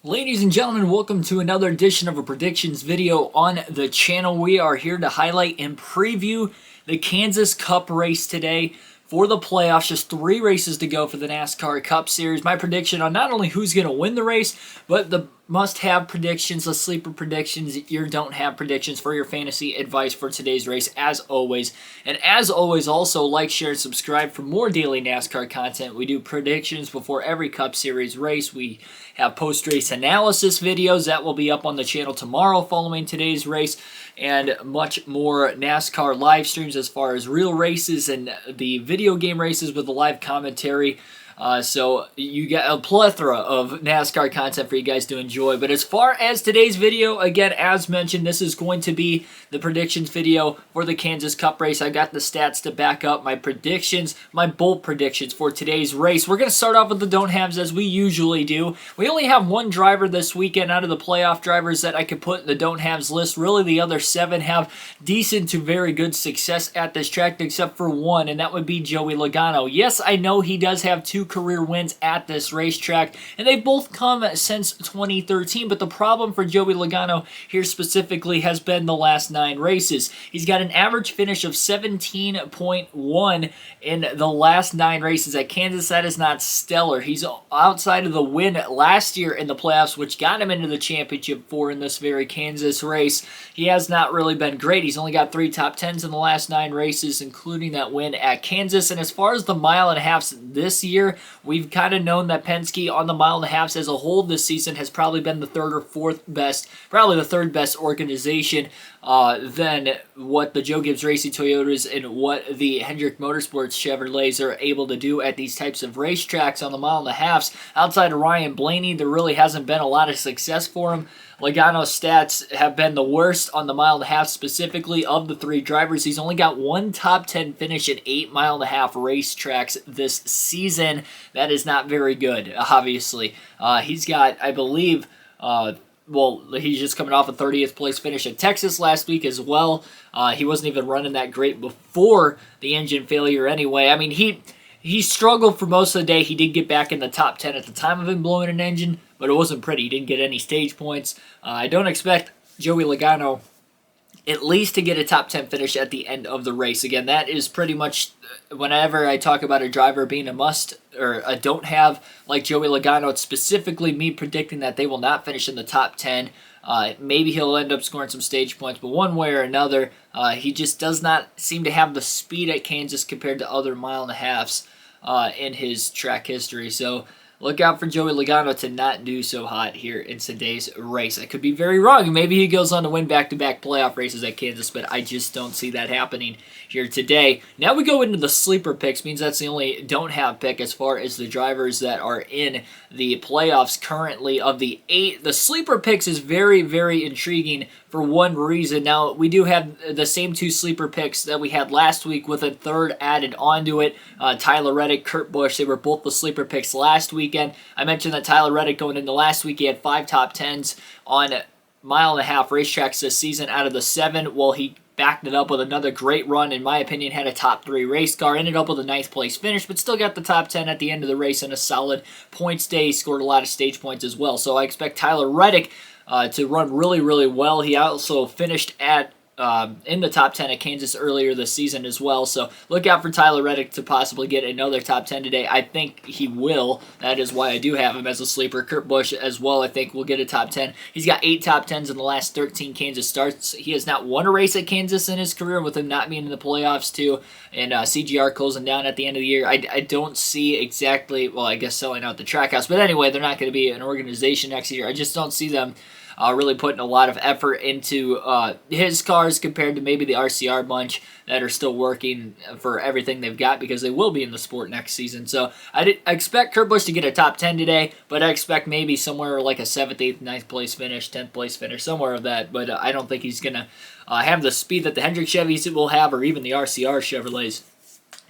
Ladies and gentlemen, welcome to another edition of a predictions video on the channel. We are here to highlight and preview the Kansas Cup race today for the playoffs. Just 3 races to go for the NASCAR Cup Series. My prediction on not only who's going to win the race, but the must-have predictions, the sleeper predictions, your don't-have predictions for your fantasy advice for today's race, as always. And as always, also like, share, and subscribe for more daily NASCAR content. We do predictions before every Cup Series race. We have post-race analysis videos that will be up on the channel tomorrow following today's race, and much more NASCAR live streams as far as real races and the video game races with the live commentary. So you get a plethora of NASCAR content for you guys to enjoy. But as far as today's video, again, as mentioned, this is going to be the predictions video for the Kansas Cup race. I got the stats to back up my predictions, my bold predictions for today's race. We're going to start off with the don't-haves as we usually do. We only have one driver this weekend out of the playoff drivers that I could put in the don't-haves list. Really, the other 7 have decent to very good success at this track, except for one, and that would be Joey Logano. Yes, I know he does have 2 career wins at this racetrack, and they both come since 2013, but the problem for Joey Logano here specifically has been the last 9 races. He's got an average finish of 17.1 in the last 9 races at Kansas. That is not stellar. He's outside of the win last year in the playoffs, which got him into the championship 4 in this very Kansas race. He has not really been great. He's only got 3 top 10s in the last 9 races, including that win at Kansas. And as far as the mile and a half this year, we've kind of known that Penske on the mile and a half as a whole this season has probably been the 3rd or 4th best, probably the 3rd best organization than what the Joe Gibbs Racing Toyotas and what the Hendrick Motorsports Chevrolets are able to do at these types of racetracks on the mile and a halves. Outside of Ryan Blaney, there really hasn't been a lot of success for him. Logano's stats have been the worst on the mile and a half, specifically of the 3 drivers. He's only got 1 top 10 finish in 8 mile and a half racetracks this season. That is not very good, obviously. He's got, I believe, he's just coming off a 30th place finish at Texas last week as well. He wasn't even running that great before the engine failure anyway. I mean, he struggled for most of the day. He did get back in the top 10 at the time of him blowing an engine, but it wasn't pretty. He didn't get any stage points. I don't expect Joey Logano at least to get a top 10 finish at the end of the race. Again, that is pretty much whenever I talk about a driver being a must or a don't have like Joey Logano, it's specifically me predicting that they will not finish in the top 10. Maybe he'll end up scoring some stage points, but one way or another, he just does not seem to have the speed at Kansas compared to other mile and a halves in his track history. So look out for Joey Logano to not do so hot here in today's race. I could be very wrong. Maybe he goes on to win back-to-back playoff races at Kansas, but I just don't see that happening here today. Now we go into the sleeper picks. Means that's the only don't-have pick as far as the drivers that are in the playoffs currently. Of the 8, the sleeper picks is very, very intriguing for one reason. Now, we do have the same 2 sleeper picks that we had last week with a 3rd added onto it. Tyler Reddick, Kurt Busch, they were both the sleeper picks last weekend. I mentioned that Tyler Reddick going into last week, he had 5 top 10s on mile and a half racetracks this season out of the 7. Well, he backed it up with another great run, in my opinion, had a top 3 race car, ended up with a 9th place finish, but still got the top 10 at the end of the race and a solid points day. He scored a lot of stage points as well. So I expect Tyler Reddick to run really, really well. He also finished at in the top 10 at Kansas earlier this season as well. So look out for Tyler Reddick to possibly get another top 10 today. I think he will. That is why I do have him as a sleeper. Kurt Busch as well, I think, will get a top 10. He's got 8 top 10s in the last 13 Kansas starts. He has not won a race at Kansas in his career, with him not being in the playoffs too, and CGR closing down at the end of the year. I don't see exactly, well, I guess selling out the track house, but anyway, they're not going to be an organization next year. I just don't see them really putting a lot of effort into his cars compared to maybe the RCR bunch that are still working for everything they've got, because they will be in the sport next season. So I expect Kurt Busch to get a top 10 today, but I expect maybe somewhere like a 7th, 8th, 9th place finish, 10th place finish, somewhere of that. But I don't think he's going to have the speed that the Hendrick Chevys will have, or even the RCR Chevrolets.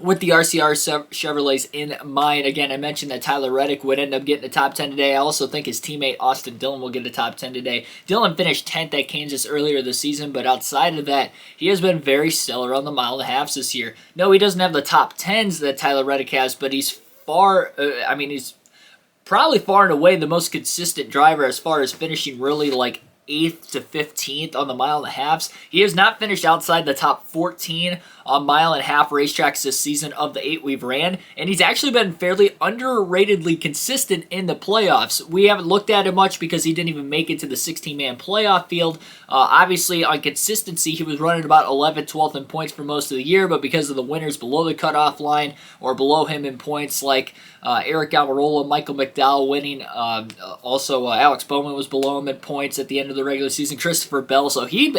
With the RCR Chevrolets in mind, again, I mentioned that Tyler Reddick would end up getting a top 10 today. I also think his teammate Austin Dillon will get a top 10 today. Dillon finished 10th at Kansas earlier this season, but outside of that, he has been very stellar on the mile and a halves this year. No, he doesn't have the top 10s that Tyler Reddick has, but he's far, he's probably far and away the most consistent driver as far as finishing really like 8th to 15th on the mile and a halves. He has not finished outside the top 14 on mile and a half racetracks this season of the 8 we've ran, and he's actually been fairly underratedly consistent in the playoffs. We haven't looked at him much because he didn't even make it to the 16-man playoff field. Obviously, on consistency, he was running about 11th, 12th in points for most of the year, but because of the winners below the cutoff line or below him in points like Eric Almirola, Michael McDowell winning, also Alex Bowman was below him in points at the end of the regular season, Christopher Bell, so he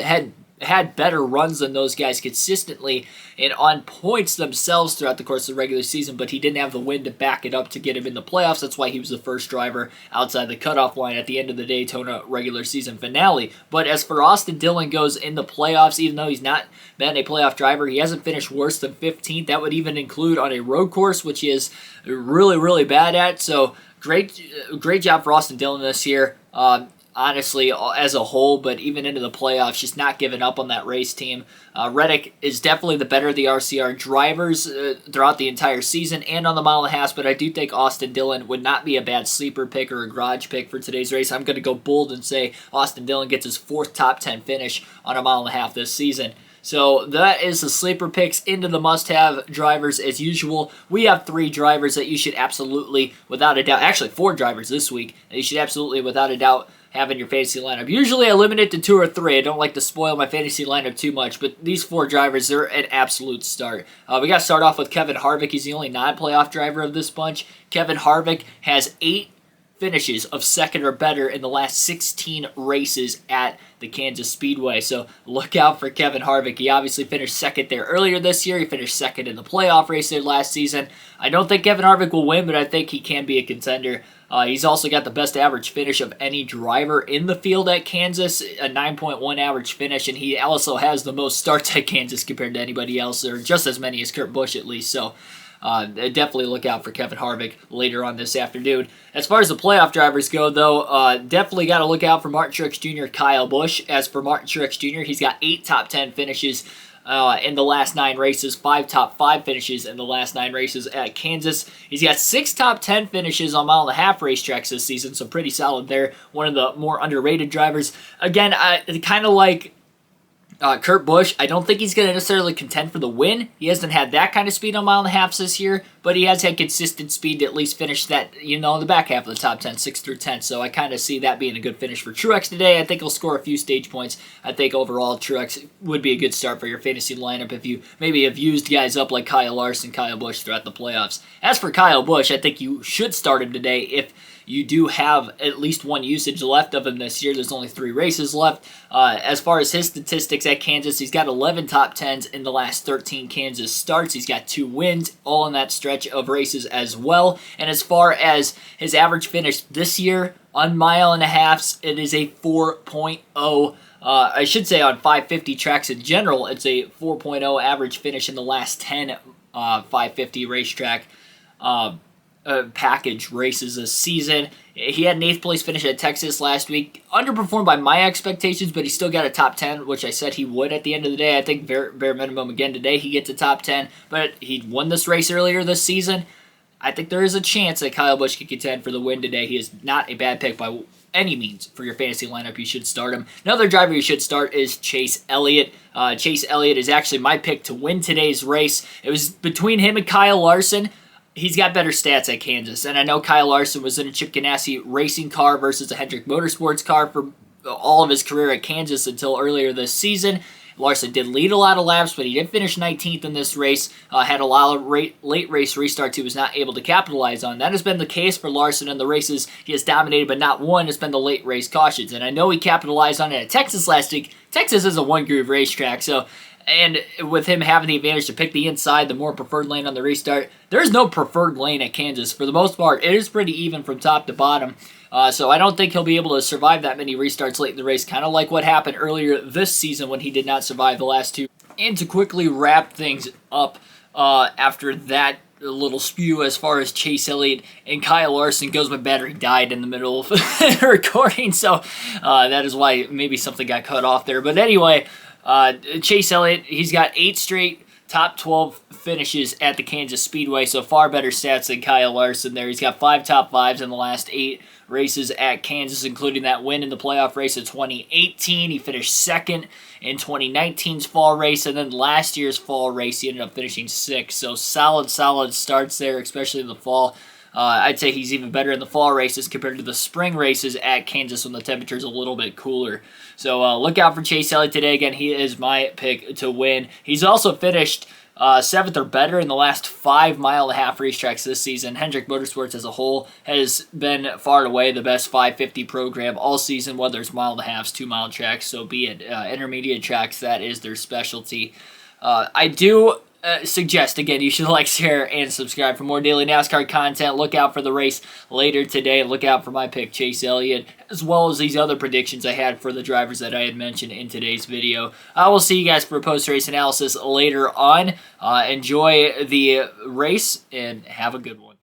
had better runs than those guys consistently and on points themselves throughout the course of the regular season, but he didn't have the win to back it up to get him in the playoffs. That's why he was the first driver outside the cutoff line at the end of the Daytona regular season finale. But as for Austin Dillon goes in the playoffs, even though he's not been a playoff driver, he hasn't finished worse than 15th. That would even include on a road course, which he is really, really bad at. So great job for Austin Dillon this year. Honestly, as a whole, but even into the playoffs, just not giving up on that race team. Reddick is definitely the better of the RCR drivers throughout the entire season and on the mile and a half, but I do think Austin Dillon would not be a bad sleeper pick or a garage pick for today's race. I'm going to go bold and say Austin Dillon gets his 4th top 10 finish on a mile and a half this season. So that is the sleeper picks into the must-have drivers as usual. We have 3 drivers that you should absolutely, without a doubt, actually 4 drivers this week, that you should absolutely, without a doubt, have in your fantasy lineup. Usually I limit it to 2 or 3. I don't like to spoil my fantasy lineup too much, but these 4 drivers, they're an absolute start. We got to start off with Kevin Harvick. He's the only non-playoff driver of this bunch. Kevin Harvick has 8 finishes of 2nd or better in the last 16 races at the Kansas Speedway. So look out for Kevin Harvick. He obviously finished 2nd there earlier this year. He finished 2nd in the playoff race there last season. I don't think Kevin Harvick will win, but I think he can be a contender. He's also got the best average finish of any driver in the field at Kansas, a 9.1 average finish, and he also has the most starts at Kansas compared to anybody else, or just as many as Kurt Busch at least. So definitely look out for Kevin Harvick later on this afternoon. As far as the playoff drivers go, though, definitely got to look out for Martin Truex Jr., Kyle Busch. As for Martin Truex Jr., he's got 8 top 10 finishes in the last 9 races, 5 top 5 finishes in the last 9 races at Kansas. He's got 6 top 10 finishes on mile and a half racetracks this season, so pretty solid there. One of the more underrated drivers. Again, kind of like Kurt Busch, I don't think he's going to necessarily contend for the win. He hasn't had that kind of speed on mile and a half this year, but he has had consistent speed to at least finish that, in the back half of the top 10, 6 through 10. So I kind of see that being a good finish for Truex today. I think he'll score a few stage points. I think overall Truex would be a good start for your fantasy lineup if you maybe have used guys up like Kyle Larson, Kyle Busch throughout the playoffs. As for Kyle Busch, I think you should start him today if you do have at least 1 usage left of him this year. There's only 3 races left. As far as his statistics at Kansas, he's got 11 top 10s in the last 13 Kansas starts. He's got 2 wins, all in that stretch of races as well. And as far as his average finish this year on mile and a halves, it is a 4.0. I should say on 550 tracks in general, it's a 4.0 average finish in the last 10 550 racetrack package races this season. He had an 8th place finish at Texas last week. Underperformed by my expectations, but he still got a top 10, which I said he would at the end of the day. I think bare minimum again today he gets a top 10, but he won this race earlier this season. I think there is a chance that Kyle Busch could contend for the win today. He is not a bad pick by any means for your fantasy lineup. You should start him. Another driver you should start is Chase Elliott. Chase Elliott is actually my pick to win today's race. It was between him and Kyle Larson. He's got better stats at Kansas, and I know Kyle Larson was in a Chip Ganassi racing car versus a Hendrick Motorsports car for all of his career at Kansas until earlier this season. Larson did lead a lot of laps, but he did finish 19th in this race, had a lot of late race restarts he was not able to capitalize on. That has been the case for Larson in the races he has dominated but not won. It's been the late race cautions, and I know he capitalized on it at Texas last week. Texas is a one-groove racetrack, and with him having the advantage to pick the inside, the more preferred lane on the restart, there's no preferred lane at Kansas. For the most part, it is pretty even from top to bottom. So I don't think he'll be able to survive that many restarts late in the race, kind of like what happened earlier this season when he did not survive the last 2. And to quickly wrap things up after that little spew as far as Chase Elliott and Kyle Larson goes, my battery died in the middle of recording, so that is why maybe something got cut off there. But anyway, Chase Elliott, he's got 8 straight top 12 finishes at the Kansas Speedway, so far better stats than Kyle Larson there. He's got 5 top 5s in the last 8 races at Kansas, including that win in the playoff race of 2018. He finished second in 2019's fall race, and then last year's fall race, he ended up finishing 6th. So solid starts there, especially in the fall. I'd say he's even better in the fall races compared to the spring races at Kansas when the temperature's a little bit cooler. So look out for Chase Elliott today. Again, he is my pick to win. He's also finished 7th or better in the last 5.5-mile racetracks this season. Hendrick Motorsports as a whole has been far and away the best 550 program all season, whether it's 1.5 miles, 2-mile tracks, so be it intermediate tracks, that is their specialty. I do suggest, again, you should like, share, and subscribe for more daily NASCAR content. Look out for the race later today. Look out for my pick, Chase Elliott, as well as these other predictions I had for the drivers that I had mentioned in today's video. I will see you guys for post-race analysis later on. Enjoy the race, and have a good one.